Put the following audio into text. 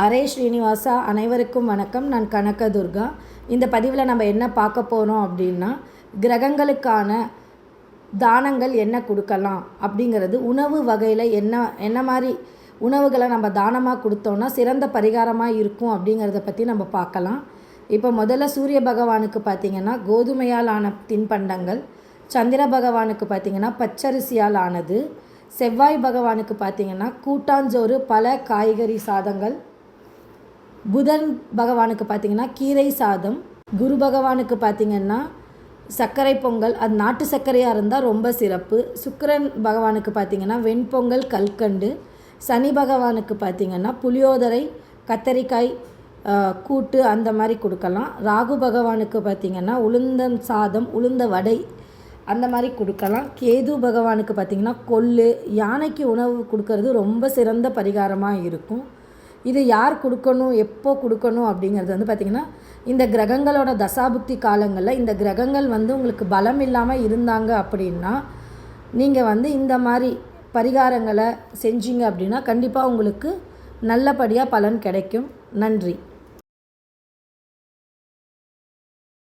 ஹரே ஸ்ரீனிவாசா, அனைவருக்கும் வணக்கம். நான் கனகதுர்கா. இந்த பதிவில் நம்ம என்ன பார்க்க போகிறோம் அப்படின்னா, கிரகங்களுக்கான தானங்கள் என்ன கொடுக்கலாம் அப்படிங்கிறது, உணவு வகையில் என்ன மாதிரி உணவுகளை நம்ம தானமாக கொடுத்தோன்னா சிறந்த பரிகாரமாக இருக்கும் அப்படிங்கிறத பற்றி நம்ம பார்க்கலாம். இப்போ முதல்ல சூரிய பகவானுக்கு பார்த்திங்கன்னா கோதுமையால் ஆன தின்பண்டங்கள், சந்திர பகவானுக்கு பார்த்திங்கன்னா பச்சரிசியால் ஆனது, செவ்வாய் பகவானுக்கு பார்த்திங்கன்னா கூட்டாஞ்சோறு, பல காய்கறி சாதங்கள், புதன் பகவானுக்கு பார்த்திங்கன்னா கீரை சாதம், குரு பகவானுக்கு பார்த்திங்கன்னா சர்க்கரை பொங்கல், அது நாட்டு சர்க்கரையாக இருந்தால் ரொம்ப சிறப்பு. சுக்கிரன் பகவானுக்கு பார்த்திங்கன்னா வெண்பொங்கல், கல்கண்டு, சனி பகவானுக்கு பார்த்திங்கன்னா புளியோதரை, கத்தரிக்காய் கூட்டு அந்த மாதிரி கொடுக்கலாம். ராகு பகவானுக்கு பார்த்திங்கன்னா உளுந்த சாதம், உளுந்த வடை அந்த மாதிரி கொடுக்கலாம். கேது பகவானுக்கு பார்த்திங்கன்னா கொள்ளு, யானைக்கு உணவு கொடுக்கறது ரொம்ப சிறந்த பரிகாரமாக இருக்கும். இது யார் கொடுக்கணும், எப்போ கொடுக்கணும் அப்படிங்கிறது பார்த்திங்கன்னா இந்த கிரகங்களோட தசாபுக்தி காலங்களில் இந்த கிரகங்கள் உங்களுக்கு பலம் இல்லாமல் இருந்தாங்க அப்படின்னா நீங்கள் இந்த மாதிரி பரிகாரங்களை செஞ்சீங்க அப்படின்னா கண்டிப்பாக உங்களுக்கு நல்லபடியாக பலன் கிடைக்கும். நன்றி.